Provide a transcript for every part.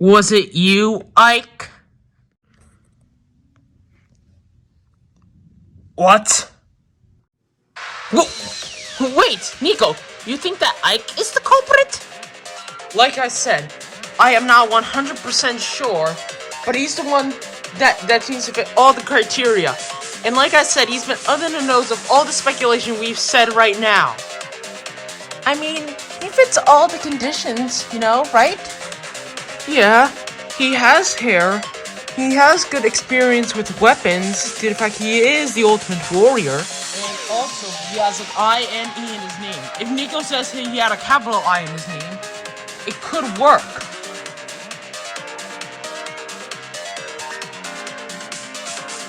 Was it you, Ike? What? Wait, Nico, you think that Ike is the culprit? Like I said, I am not 100% sure, but he's the one that seems to fit all the criteria. And like I said, he's been under the nose of all the speculation we've said right now. I mean, he fits all the conditions, right? Yeah, he has hair. He has good experience with weapons, due to the fact he is the ultimate warrior. And also, he has an I and E in his name. If Nico says he had a capital I in his name, it could work.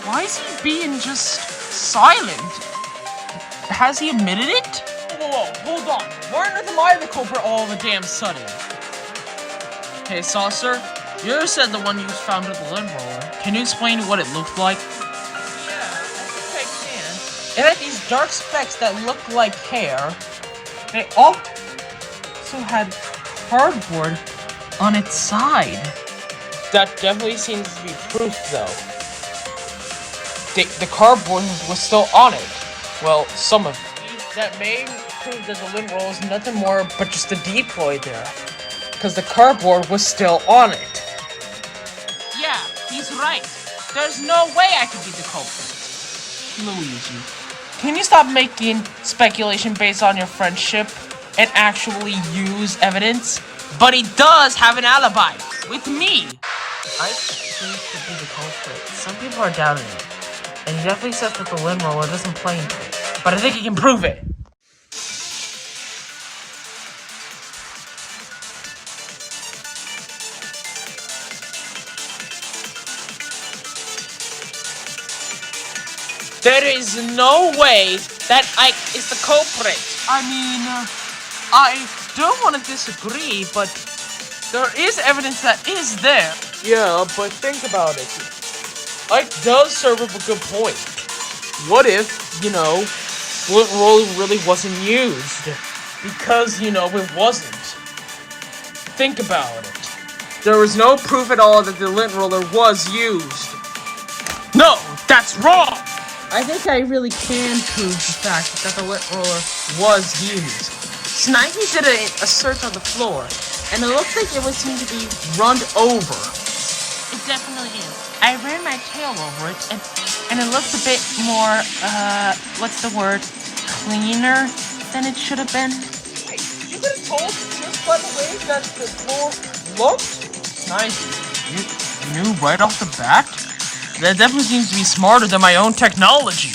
Why is he being just silent? Has he admitted it? Whoa, hold on. Why am I the culprit all of a damn sudden? Hey, Saucer, you said the one you found at the Lint roller. Can you explain what it looked like? Yeah, I think I can. It had these dark specks that looked like hair. They also had cardboard on its side. That definitely seems to be proof, though. The cardboard was still on it. Well, some of it. That may prove that the Lint roller is nothing more but just a decoy there. Because the cardboard was still on it. Yeah, he's right. There's no way I could be the culprit. Luigi, can you stop making speculation based on your friendship and actually use evidence? But he does have an alibi with me. I seems to be the culprit. Some people are doubting it. And he definitely says that the Lint roller doesn't play into it. But I think he can prove it. There is no way that Ike is the culprit. I mean, I don't want to disagree, but there is evidence that is there. Yeah, but think about it. Ike does serve up a good point. What if, Lint roller really wasn't used? Because, it wasn't. Think about it. There was no proof at all that the Lint roller was used. No, that's wrong! I think I really can prove the fact that the Lint roller was used. Snivy did a search on the floor, and it looks like it would seem to be run over. It definitely is. I ran my tail over it, and it looked a bit more, cleaner than it should have been. Wait, you could have told just by the way that the floor looked? Snivy, you knew right off the bat? That definitely seems to be smarter than my own technology.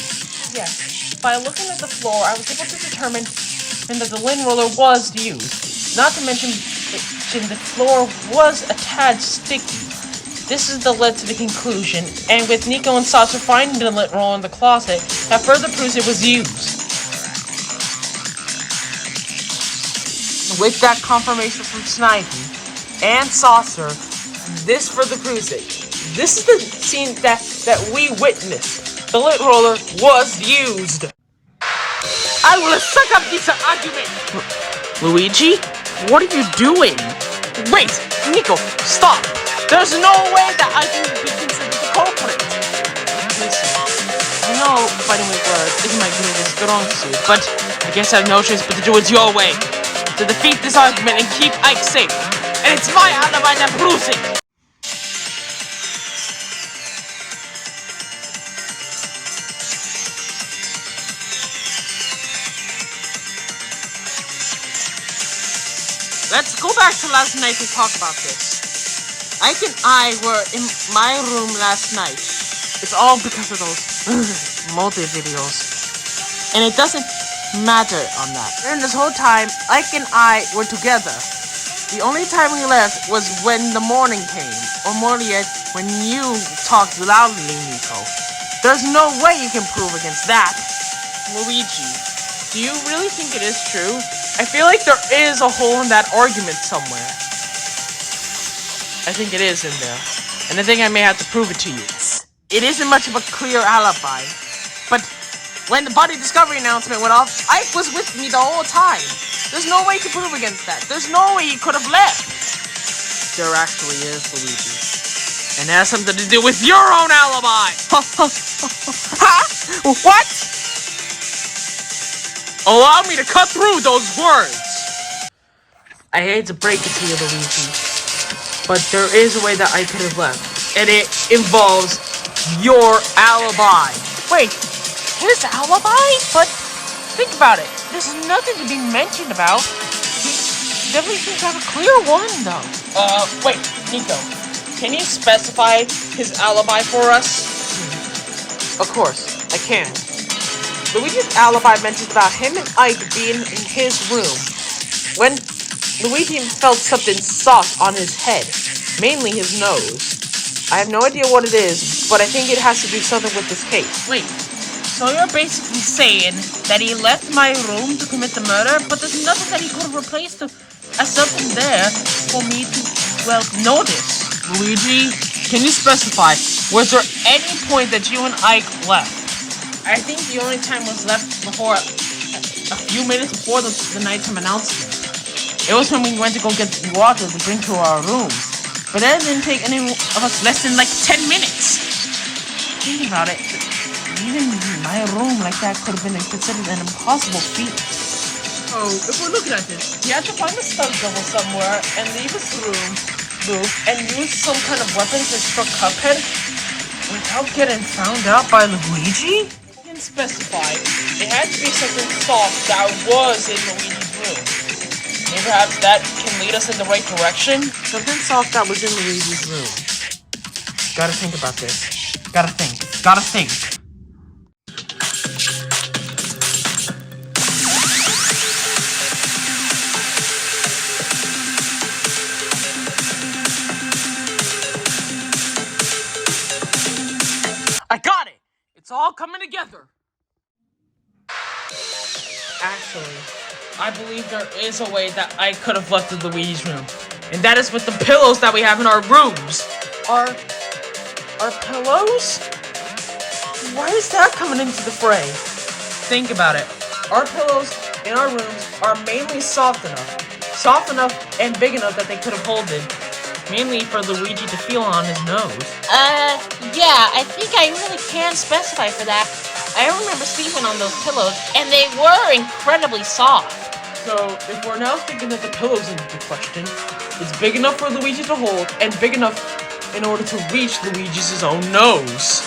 Yes, by looking at the floor, I was able to determine that the Lint roller was used. Not to mention, the floor was a tad sticky. This is the led to the conclusion, and with Nico and Sasha finding the Lint roller in the closet, that further proves it was used. With that confirmation from Snivy and Saucer, this further proves it. This is the scene that we witnessed. The Lint roller was used. I will suck up this argument! Luigi? What are you doing? Wait! Nico, stop! There's no way that I can be considered the culprit! Listen, I know fighting with words isn't my greatest strong suit, but I guess I have no choice but to do it your way. To defeat this argument and keep Ike safe. And it's my alibi that proves it! Let's go back to last night to talk about this. Ike and I were in my room last night. It's all because of those multi-videos. And it doesn't matter on that. During this whole time, Ike and I were together. The only time we left was when the morning came. Or more yet, when you talked loudly, Nico. There's no way you can prove against that. Luigi, do you really think it is true? I feel like there is a hole in that argument somewhere. I think it is in there. And I think I may have to prove it to you. It isn't much of a clear alibi. But when the body discovery announcement went off, Ike was with me the whole time. There's no way to prove against that. There's no way he could have left. there actually is, Luigi. And it has something to do with your own alibi! Huh? What? Allow me to cut through those words! I hate to break it to you, Luigi, but there is a way that I could have left, and it involves your alibi. Wait, his alibi? But think about it. There's nothing to be mentioned about. He definitely seems to have a clear one, though. Wait, Nico. Can you specify his alibi for us? Of course, I can. Luigi's alibi mentions about him and Ike being in his room when Luigi felt something soft on his head, mainly his nose. I have no idea what it is, but I think it has to do something with this case. Wait, so you're basically saying that he left my room to commit the murder, but there's nothing that he could have replaced as something there for me to, well, notice? Luigi, can you specify, was there any point that you and Ike left? I think the only time was left before, a few minutes before the nighttime announcement. It was when we went to go get water to bring to our rooms. But that didn't take any of us less than like 10 minutes. Think about it. Even my room like that could have been considered an impossible feat. Oh, if we're looking at this, he had to find a stunt double somewhere and leave his room, move, and use some kind of weapon to struck Cuphead without getting found out by Luigi? You can specify. It had to be something soft that was in Luigi's room. Maybe perhaps that can lead us in the right direction? Something soft that was in Luigi's room. Gotta think about this. Gotta think. I got it! It's all coming together. Actually, I believe there is a way that I could have left in Luigi's room. And that is with the pillows that we have in our rooms. Our pillows? Why is that coming into the fray? Think about it. Our pillows in our rooms are mainly soft enough and big enough that they could have held it. Mainly for Luigi to feel on his nose. Yeah, I think I really can specify for that. I remember sleeping on those pillows, and they were incredibly soft. So, if we're now thinking that the pillow's in the question, it's big enough for Luigi to hold, and big enough in order to reach Luigi's own nose.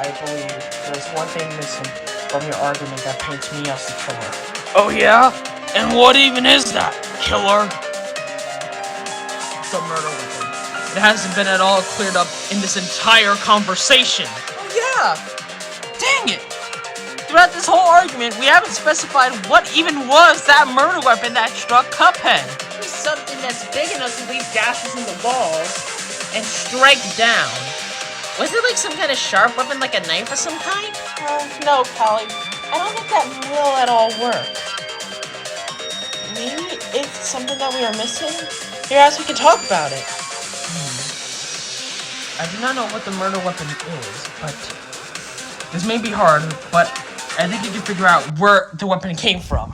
I believe there's one thing missing from your argument that paints me as the killer. Oh yeah? And what even is that, killer? The murder weapon. It hasn't been at all cleared up in this entire conversation. Oh yeah! Dang it! Throughout this whole argument, we haven't specified what even was that murder weapon that struck Cuphead. It was something that's big enough to leave gashes in the walls and strike down. Was it like some kind of sharp weapon, like a knife of some kind? No, Callie. I don't think that will at all work. Maybe it's something that we are missing? Here, as we can talk about it. I do not know what the murder weapon is, but this may be hard, but I think you can figure out where the weapon came from.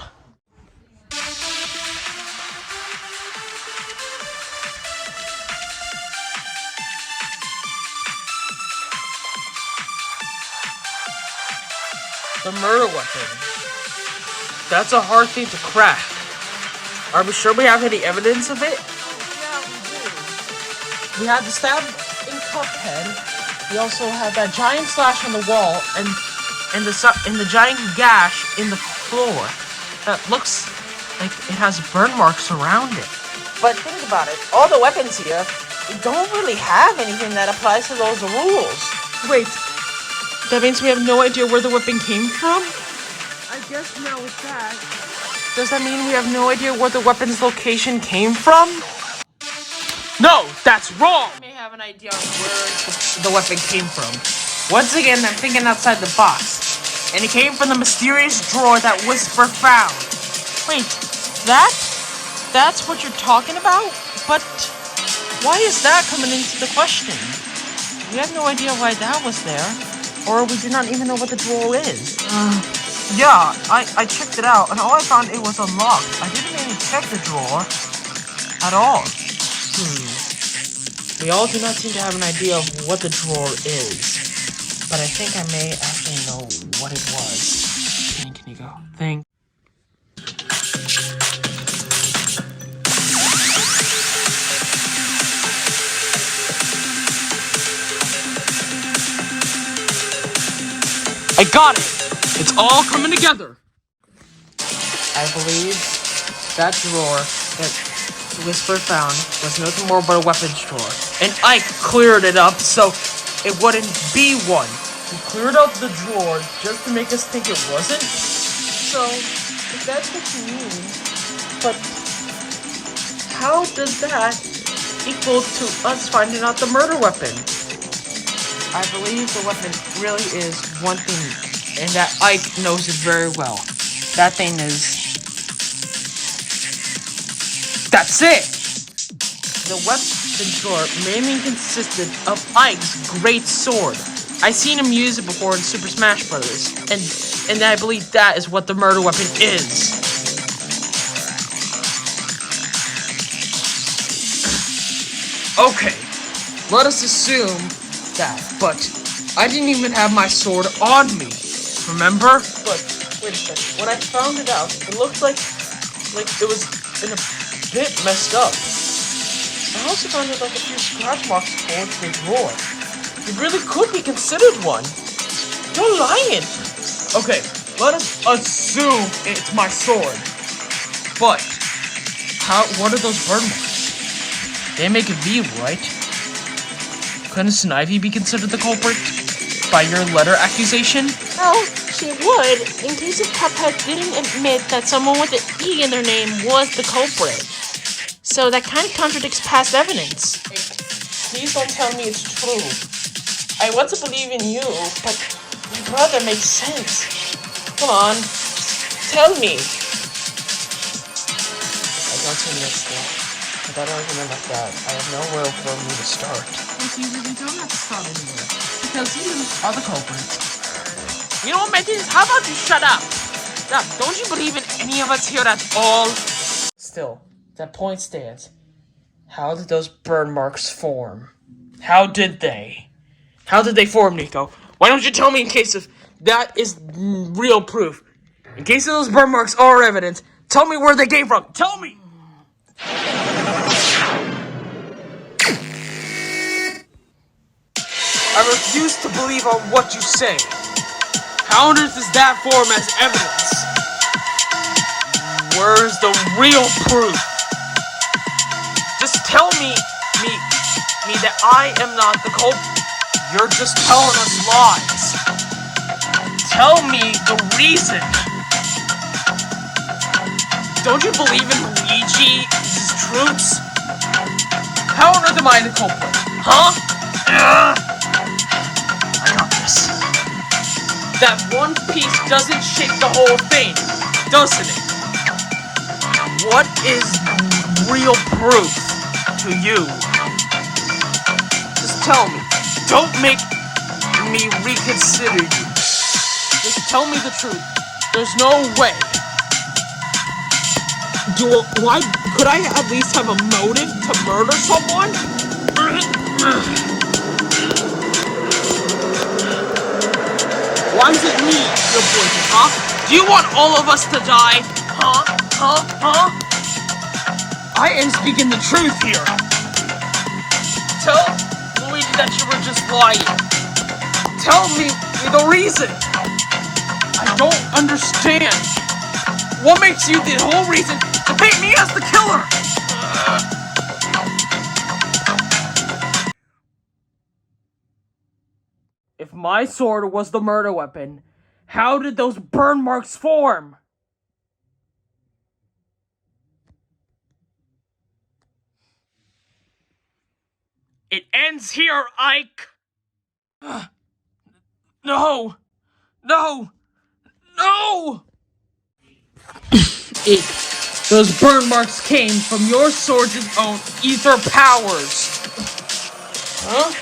The murder weapon. That's a hard thing to crack. Are we sure we have any evidence of it? Yeah, we do. We have the stab in Cuphead. We also have that giant slash on the wall and the giant gash in the floor. That looks like it has burn marks around it. But think about it. All the weapons here don't really have anything that applies to those rules. Wait. That means we have no idea where the weapon came from? I guess now with that. Does that mean we have no idea where the weapon's location came from? No, that's wrong! I may have an idea of where the weapon came from. Once again, I'm thinking outside the box. And it came from the mysterious drawer that Whisper found. Wait, that's what you're talking about? But why is that coming into the question? We have no idea why that was there. Or we do not even know what the drawer is. Yeah, I checked it out, and all I found it was unlocked. I didn't even check the drawer at all. We all do not seem to have an idea of what the drawer is, but I think I may actually know what it was. Can you go? Think. I got it! It's all coming together! I believe that drawer that Whisper found was nothing more but a weapons drawer. And I cleared it up so it wouldn't be one. He cleared out the drawer just to make us think it wasn't. So, if that's what you mean, but how does that equal to us finding out the murder weapon? I believe the weapon really is one thing, and that Ike knows it very well. That thing is... That's it! The weapon drawer mainly consisted of Ike's great sword. I seen him use it before in Super Smash Bros. And I believe that is what the murder weapon is. Okay, let us assume that, but I didn't even have my sword on me, remember? But, wait a second, when I found it out, it looked like it was in a bit messed up. I also found it like a few scratch marks towards the drawer. It really could be considered one. You're lying. Okay, let us assume it's my sword. But, what are those burn marks? They make a V, right? Couldn't Snivy be considered the culprit by your letter accusation? Well, she would, in case if Cuphead didn't admit that someone with an E in their name was the culprit. So that kind of contradicts past evidence. Hey, please don't tell me it's true. I want to believe in you, but my brother makes sense. Come on, tell me. I don't see this though. With that argument like that, I have nowhere for me to start. You really don't have to start anywhere, because you are the culprit. You know what, Metis? How about you shut up? Now, don't you believe in any of us here at all? Still, that point stands. How did those burn marks form? How did they? How did they form, Nico? Why don't you tell me in case of that is real proof? In case of those burn marks are evidence, tell me where they came from. Tell me! I refuse to believe on what you say. How on earth does that form as evidence? Where's the real proof? Just tell me that I am not the culprit. You're just telling us lies. Tell me the reason. Don't you believe in Luigi's truths? How on earth am I the culprit? Huh? I got this. That one piece doesn't shake the whole thing, doesn't it? What is real proof to you? Just tell me. Don't make me reconsider you. Just tell me the truth. There's no way. Could I at least have a motive to murder someone? Why is it me you're pointing, huh? Do you want all of us to die? Huh? I am speaking the truth here. Tell Luigi that you were just lying. Tell me the reason. I don't understand. What makes you the whole reason to paint me as the killer? If my sword was the murder weapon, how did those burn marks form? It ends here, Ike! No! Those burn marks came from your sword's own ether powers. Huh?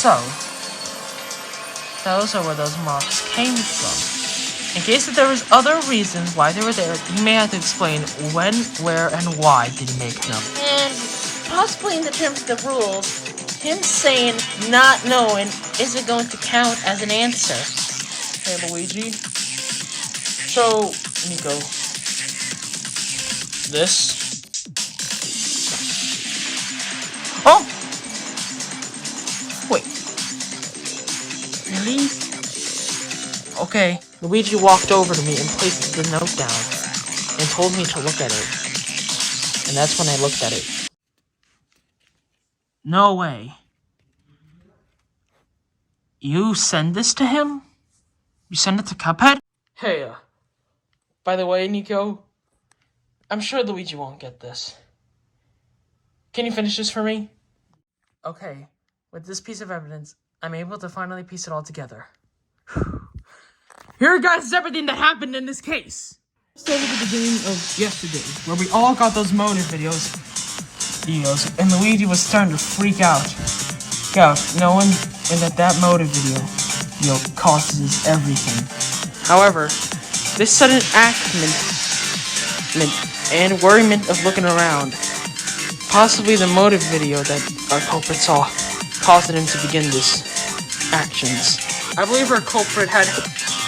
So, those are where those marks came from. In case that there was other reasons why they were there, you may have to explain when, where, and why did he make them. And possibly in the terms of the rules, him saying not knowing isn't going to count as an answer. Hey, Luigi. So, Nico. This. Oh! Wait. Really? Okay. Luigi walked over to me and placed the note down and told me to look at it. And that's when I looked at it. No way. You send this to him? You send it to Cuphead? Hey, by the way, Nico, I'm sure Luigi won't get this. Can you finish this for me? Okay, with this piece of evidence, I'm able to finally piece it all together. Here, guys, is everything that happened in this case. Started at the beginning of yesterday, where we all got those motive videos, and Luigi was starting to freak out. Knowing that motive video, causes everything. However, this sudden and worriment of looking around, possibly the motive video that our culprit saw, caused him to begin this actions. I believe our culprit had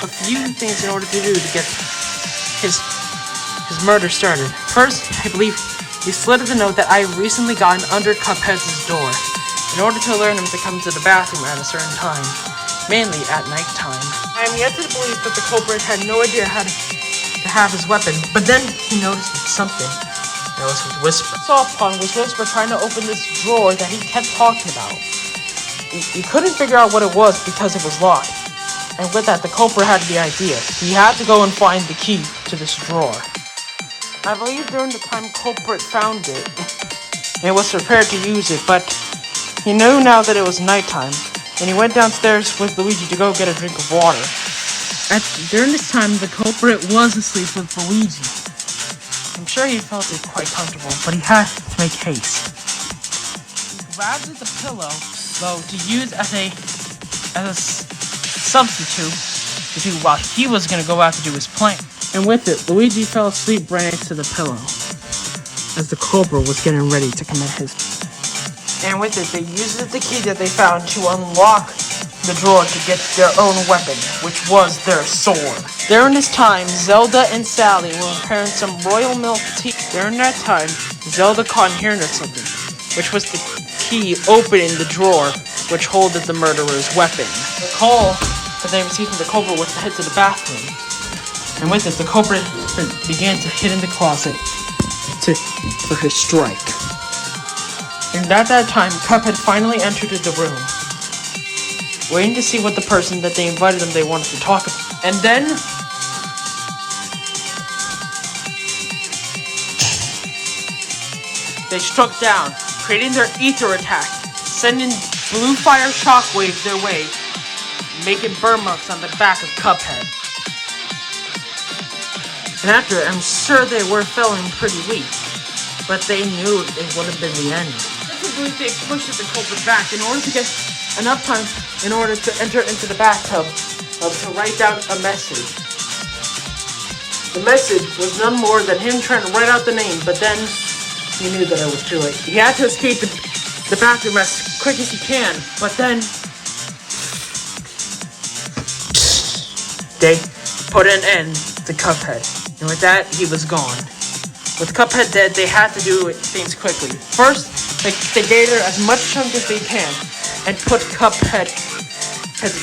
a few things in order to do to get his murder started. First, I believe he slid the note that I recently gotten under Cuphead's door in order to alert him to come to the bathroom at a certain time, mainly at nighttime. I am yet to believe that the culprit had no idea how to have his weapon, but then he noticed something. It was his whisper. Saw upon was Whisper trying to open this drawer that he kept talking about. He couldn't figure out what it was because it was locked. And with that, the culprit had the idea. He had to go and find the key to this drawer. I believe during the time culprit found it, and was prepared to use it, but he knew now that it was nighttime, and he went downstairs with Luigi to go get a drink of water. During this time, the culprit was asleep with Luigi. I'm sure he felt it quite comfortable, but he had to make haste. He grabbed the pillow, though, to use as a substitute to do while he was going to go out to do his plan. And with it, Luigi fell asleep right next to the pillow as the culprit was getting ready to commit his. And with it, they used the key that they found to unlock the drawer to get their own weapon, which was their sword. During this time, Zelda and Sally were preparing some royal milk tea. During that time, Zelda caught hearing of something, which was the key opening the drawer, which holded the murderer's weapon. The call that they received from the culprit was to head to the bathroom. And with it, the culprit began to hid in the closet for his strike. And at that time, Cuphead finally entered the room, waiting to see what the person that they invited them they wanted to talk about. And then they struck down, creating their ether attack, sending blue fire shockwaves their way, making burn marks on the back of Cuphead. And after it, I'm sure they were feeling pretty weak, but they knew it would have been the end. They pushed the culprit back in order to get enough time in order to enter into the bathtub to write down a message. The message was none more than him trying to write out the name, but then he knew that it was too late. He had to escape the bathroom as quick as he can, but then they put an end to Cuphead. And with that, he was gone. With Cuphead dead, they had to do things quickly. First, they gathered as much chunk as they can and put Cuphead's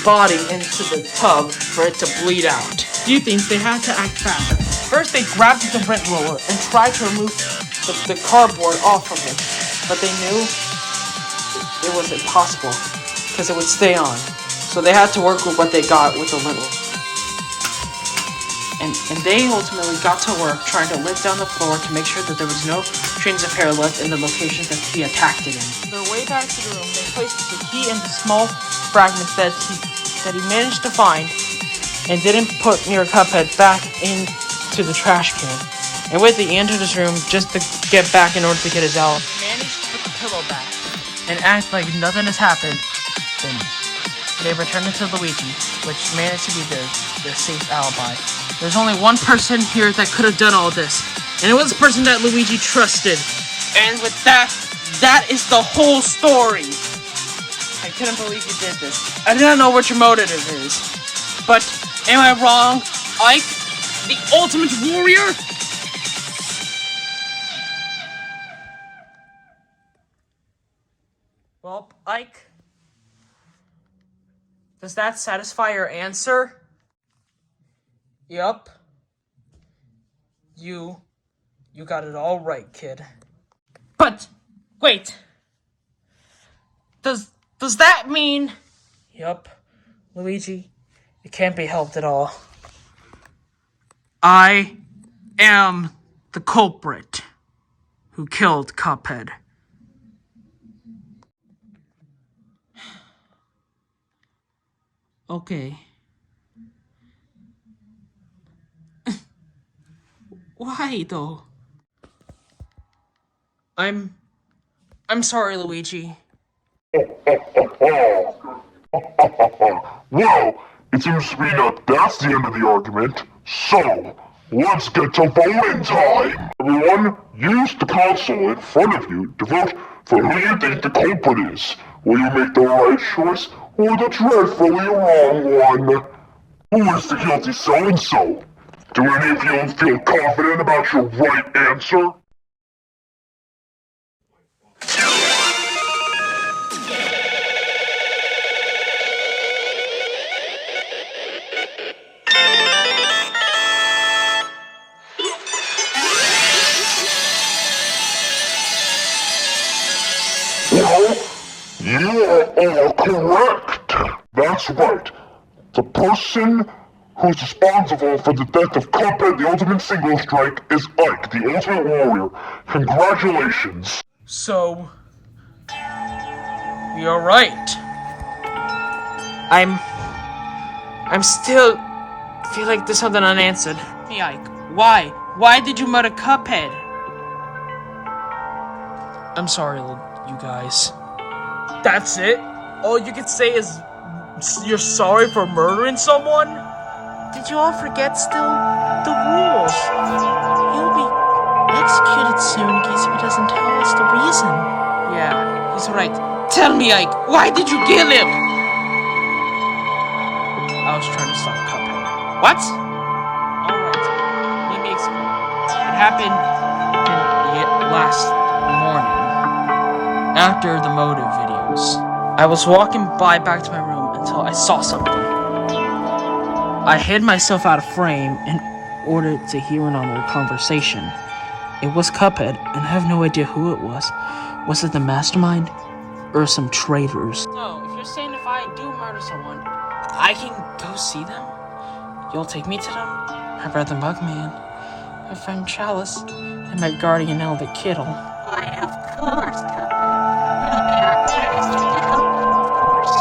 body into the tub for it to bleed out. Few things, they had to act fast. First, they grabbed the rent roller and tried to remove the cardboard off from him, but they knew it was impossible because it would stay on. So they had to work with what they got with the lint roller. And they ultimately got to work trying to lift down the floor to make sure that there was no strings of hair left in the locations that he attacked it in. On their way back to the room, they placed the key and the small fragments that he managed to find and didn't put near Cuphead back into the trash can. And with it, he entered his room just to get back in order to get his out. He managed to put the pillow back and act like nothing has happened. Then they returned it to Luigi. which managed to be their safe alibi. There's only one person here that could have done all this, and it was the person that Luigi trusted. And with that, that is the whole story. I couldn't believe you did this. I do not know what your motive is, but am I wrong, Ike, the ultimate warrior? Well, Ike, does that satisfy your answer? Yup. You got it all right, kid. But, wait. Does that mean... Yup. Luigi, it can't be helped at all. I am the culprit who killed Cuphead. Okay. Why, though? I'm sorry, Luigi. Well, it seems to me that that's the end of the argument. So, let's get to voting time! Everyone, use the console in front of you to vote for who you think the culprit is. Will you make the right choice or the dreadfully wrong one? Who is the guilty so-and-so? Do any of you feel confident about your right answer? Well, you are all correct. That's right. The person who's responsible for the death of Cuphead, the ultimate single strike, is Ike, the ultimate warrior. Congratulations. So, you're right. I'm still feel like there's something unanswered. Hey, Ike, why? Why did you murder Cuphead? I'm sorry, you guys. That's it? All you can say is you're sorry for murdering someone? Did you all forget still? The rules. He'll be executed soon in case if he doesn't tell us the reason. Yeah, he's right. Tell me, Ike, why did you kill him? I was trying to stop Cuphead. What? Alright, let me explain. It happened last morning, after the motive videos. I was walking back to my room until I saw something. I hid myself out of frame in order to hear in on their conversation. It was Cuphead, and I have no idea who it was. Was it the mastermind? Or some traitors? So, if you're saying if I do murder someone, I can go see them? You'll take me to them? I've read the Mugman, my friend Chalice, and my guardian elder Kittle. Why, of course, Cuphead. Of course.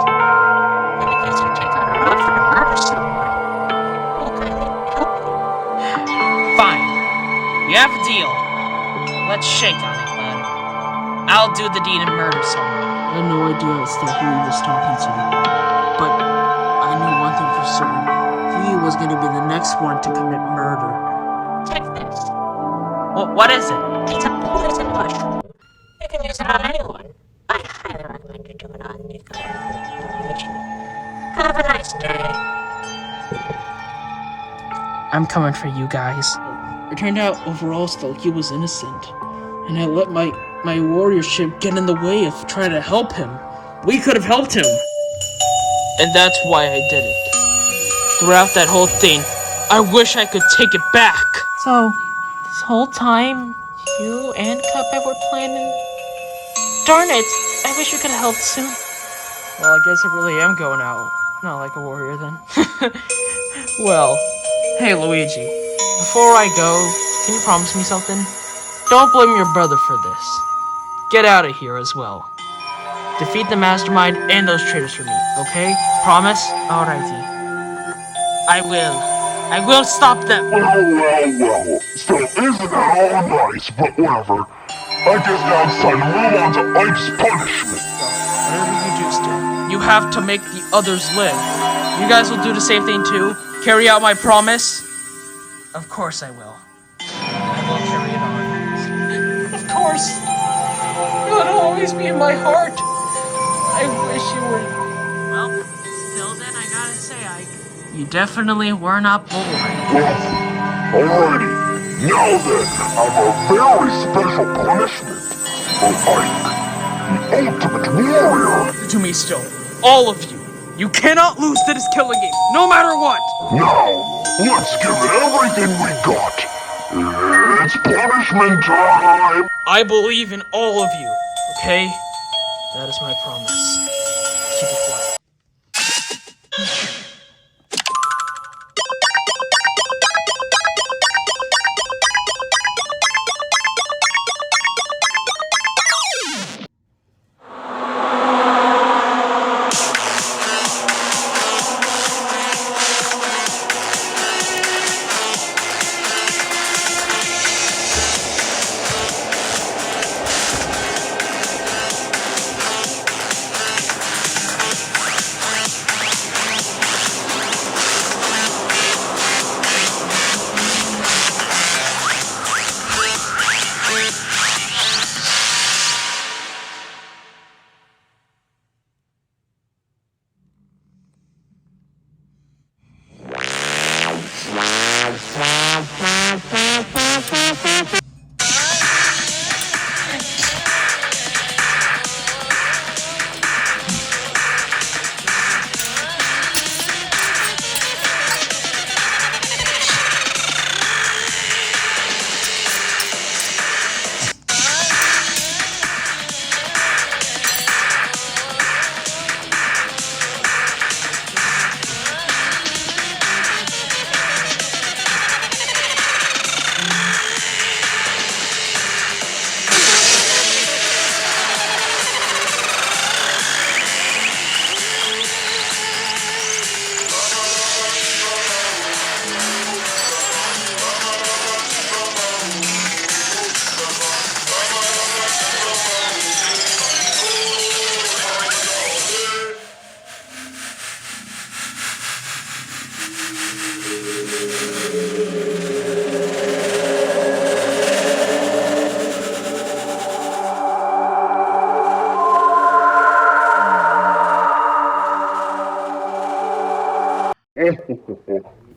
And in case you take on a run for to murder someone, we'll kindly help you. Fine. You have a deal. Let's shake on it, bud. I'll do the deed and murder someone. I had no idea as to who he was talking to, but I knew one thing for certain. He was going to be the next one to commit murder. Take this. What is it? It's a poison mushroom. You can use it on anyone. I highly recommend you do it on Nico. Have a nice day. I'm coming for you guys. It turned out overall still he was innocent, and I let my warriorship get in the way of trying to help him. We could have helped him. And that's why I did it. Throughout that whole thing, I wish I could take it back. So, this whole time, you and Cuphead were planning? Darn it, I wish you could have helped soon. Well, I guess I really am going out. Not like a warrior, then. Well, hey Luigi, before I go, can you promise me something? Don't blame your brother for this. Get out of here as well. Defeat the mastermind and those traitors for me, okay? Promise? Alrighty. I will stop them. Well. So isn't that all nice, but whatever. I guess now it's time to move on to Ike's punishment. Whatever you do, still. you have to make the others live. You guys will do the same thing too? Carry out my promise? Of course I will. I will carry it on. Of course. You'll always be in my heart. I wish you would. Well, still then, I gotta say, you definitely were not bored. Alrighty. Now then, I have a very special punishment for Ike, the ultimate warrior. To me still. All of you. You cannot lose to this killing game, no matter what. Now, let's give it everything we got. It's punishment time. I believe in all of you, okay? That is my promise. Keep it quiet.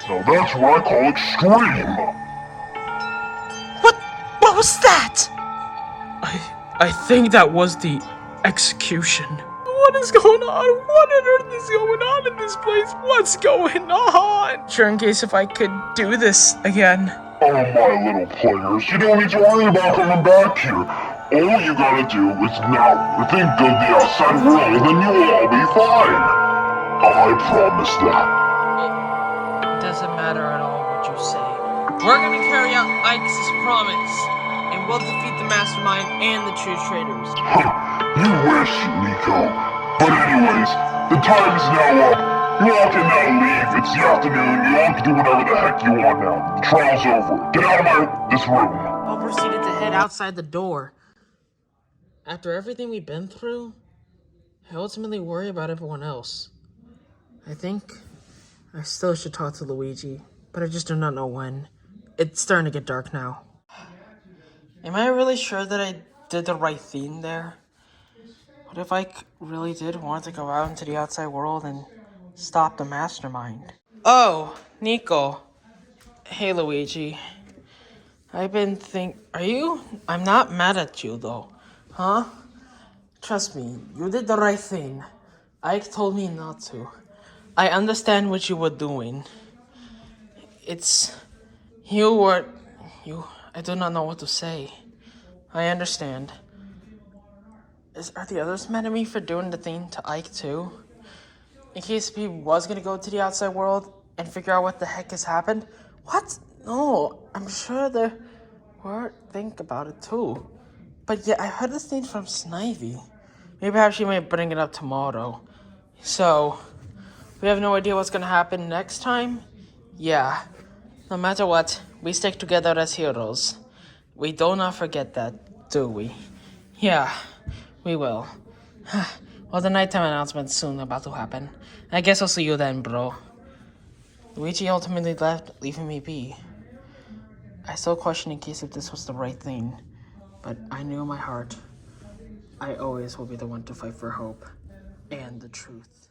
Now that's what I call extreme. What was that? I think that was the execution. What is going on? What on earth is going on in this place? What's going on? Sure, in case if I could do this again. Oh, my little players, you don't need to worry about coming back here. All you gotta do is now think of the outside world and then you'll all be fine. I promise that. It doesn't matter at all what you say. We're gonna carry out Ike's promise, and we'll defeat the mastermind and the true traitors. You wish, Nico. But anyways, the time is now up. You all can now leave. It's the afternoon. You all can do whatever the heck you want now. The trial's over. Get out of this room. Paul proceeded to head outside the door. After everything we've been through, I ultimately worry about everyone else. I think I still should talk to Luigi, but I just do not know when. It's starting to get dark now. Am I really sure that I did the right thing there? What if I really did want to go out into the outside world and stop the mastermind? Oh, Nico. Hey, Luigi. Are you? I'm not mad at you, though. Huh? Trust me, you did the right thing. Ike told me not to. I understand what you were doing. I do not know what to say. I understand. Are the others mad at me for doing the thing to Ike too? In case he was gonna go to the outside world and figure out what the heck has happened? What? No, I'm sure they were think about it too. But yeah, I heard this thing from Snivy. Maybe perhaps she may bring it up tomorrow. So, we have no idea what's gonna happen next time? Yeah. No matter what, we stick together as heroes. We do not forget that, do we? Yeah, we will. Well, the nighttime announcement's soon about to happen. I guess I'll see you then, bro. Luigi ultimately left, leaving me be. I still question in case if this was the right thing, but I knew in my heart I always will be the one to fight for hope and the truth.